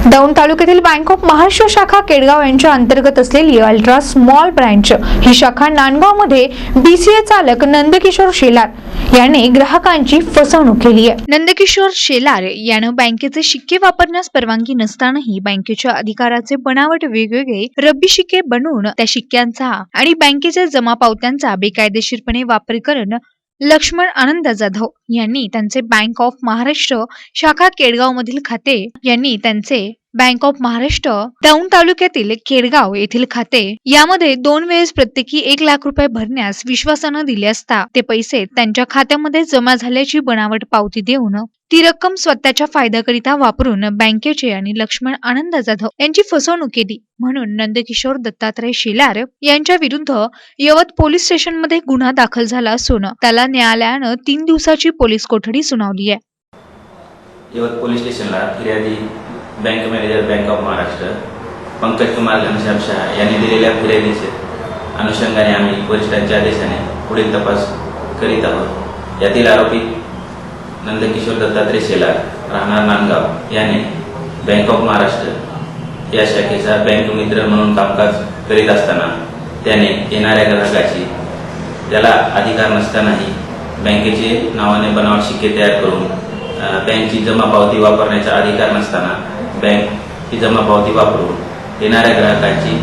दौंड तालुक्यातील bank of Maharashtra शाखा केडगाव यांच्या अंतर्गत असलेली अल्ट्रा स्मॉल ब्रँच ही शाखा नांदगावमध्ये BCA चालक नंदकिशोर शेलार याने ग्राहकांची फसवणूक केली आहे। नंदकिशोर शेलार यानं बँकेचे शिक्के वापरण्यास परवानगी नसतानाही बँकेच्या अधिकाराचे बनावट वेगवेगळे रब्बी शिक्के बनवून त्या शिक्क्यांचा आणि बँकेच्या जमा पावत्यांचा बेकायदेशीरपणे वापर करून लक्ष्मण आनंद जाधव यांनी त्यांचे बँक ऑफ महाराष्ट्र शाखा केडगाव मधील खाते बँक ऑफ महाराष्ट्र दौंड तालुक्यातील केडगाव येथील खाते यामध्ये 2 वेळेस प्रत्येकी 1 लाख रुपये भरण्यास विश्वासाने दिले असता ते पैसे त्यांच्या खात्यामध्ये जमा झाल्याची बनावट पावती देऊन ती रक्कम स्वतःच्या फायद्याकरिता वापरून बँकेचे आणि लक्ष्मण आनंद जाधव यांची फसवणूक केली म्हणून नंदकिशोर दत्तात्रय शेलार यांच्या विरुद्ध यवत पोलीस स्टेशनमध्ये गुन्हा दाखल झाला असून त्याला न्यायालयानं 3 दिवसाची पोलीस कोठडी सुनावली आहे। यवत पोलीस स्टेशनला फिर्यादी bank manager bank of Maharashtra Pankaj Kumar Ghanshyam Shah यांनी दिलेल्या फिर्यादीच्या अनुषंगाने आम्ही वरिष्ठांच्या आदेशाने पुढील तपास करीत आहोत। यातील आरोपी नंदकिशोर दत्तात्रय शेलार राहणार नांदगाव याने बँक ऑफ महाराष्ट्र या शाखेचा बँक मित्र म्हणून कामकाज करीत असताना त्याने येणाऱ्या ग्राहकाची त्याला अधिकार नसतानाही बँकेचे नावाने बनावट शिक्के तयार करून बँकची जमा पावती वापरण्याचा अधिकार नसताना बँक ही जमा पावती वापरून येणाऱ्या ग्राहकांची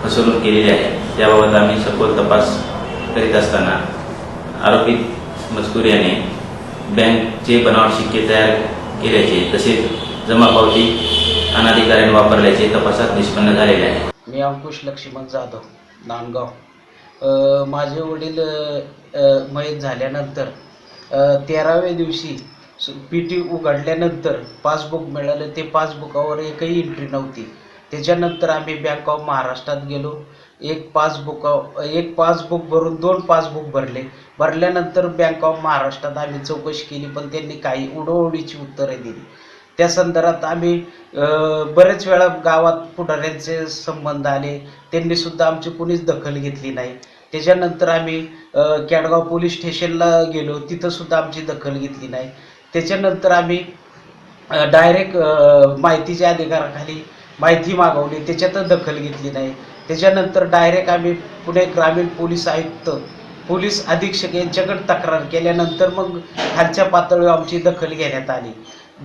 फसवणूक केलेली आहे। त्याबाबत आम्ही सखोल तपास करीत असताना आरोपित मजकूर याने बँकचे बनावट शिक्के तयार केल्याचे तसेच जमा पावती अनाधिकाऱ्याने वापरल्याचे तपासात निष्पन्न झालेले आहे। मी अंकुश लक्ष्मण जाधव नांदगाव। माझे वडील मयत झाल्यानंतर 13व्या दिवशी PT उघडल्यानंतर पासबुक मिळालं। ते पासबुकावर एकही एंट्री नव्हती। त्याच्यानंतर आम्ही बँक ऑफ महाराष्ट्रात गेलो। एक पासबुक भरून 2 पासबुक भरल्यानंतर बँक ऑफ महाराष्ट्रात आम्ही चौकशी केली पण त्यांनी काही उडवडीची उत्तरे दिली। त्या संदर्भात आम्ही बरेच वेळा गावात पुढाऱ्यांचे संबंध आले, त्यांनी सुद्धा आमची कुणीच दखल घेतली नाही। त्याच्यानंतर आम्ही केडगाव पोलीस स्टेशनला गेलो, तिथं सुद्धा आमची दखल घेतली नाही। त्याच्यानंतर आम्ही डायरेक्ट माहितीच्या अधिकाराखाली माहिती मागवली, त्याच्यातच दखल घेतली नाही। त्याच्यानंतर डायरेक्ट आम्ही पुणे ग्रामीण पोलीस आयुक्त पोलीस अधीक्षक यांच्याकडे तक्रार केल्यानंतर मग खालच्या पातळीवर आमची दखल घेण्यात आली।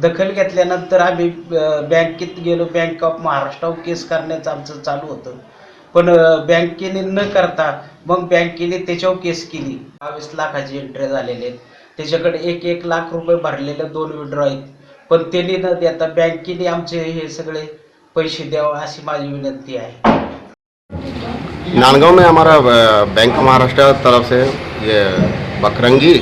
दखल घेतल्यानंतर आम्ही बँकेत गेलो। बँक ऑफ महाराष्ट्रावर केस करण्याचं आमचं चालू होतं पण बँकेने न करता मग बँकेने त्याच्यावर केस केली। 22 लाखाची एंट्री झालेले आहेत, त्याच्याकडे 1 लाख रुपये भरलेले 2 विड्रॉ आहेत पण त्यांनी न देता बँकेने आमचे हे सगळे पैसे द्यावे अशी माझी विनंती है। नांदगांव में हमारा बैंक महाराष्ट्र तरफ से ये बकरंगी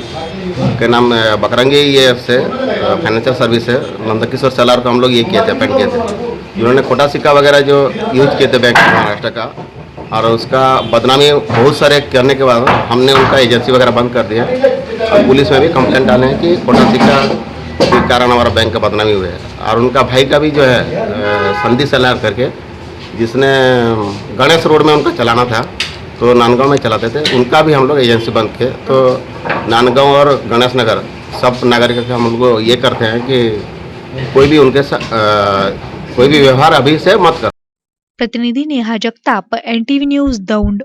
के नाम बकरंगी ये से फाइनेंशियल सर्विस है नंदकिशोर शेलार को हम लोग ये किए थे अपॉइंट किए थे। जिन्होंने कोटा सिक्का वगैरह जो यूज किए थे बैंक महाराष्ट्र का और उसका बदनामी बहुत सारे करने के बाद हमने उनका एजेंसी वगैरह बंद कर दिया और पुलिस में भी कंप्लेंट डाले हैं कि कोटा सिक्का के कारण हमारा बैंक का बदनामी हुआ है। और उनका भाई का भी जो है संदीप शेलार करके जिसने गणेश रोड में उनका चलाना था तो नांदगांव में चलाते थे, उनका भी हम लोग एजेंसी बंद किए। तो नांदगांव और गणेश नगर सब नागरिक से हम लोग ये करते हैं कि कोई भी उनके कोई भी व्यवहार अभी से मत कर। प्रतिनिधि नेहा जगताप, NTV न्यूज दौंड।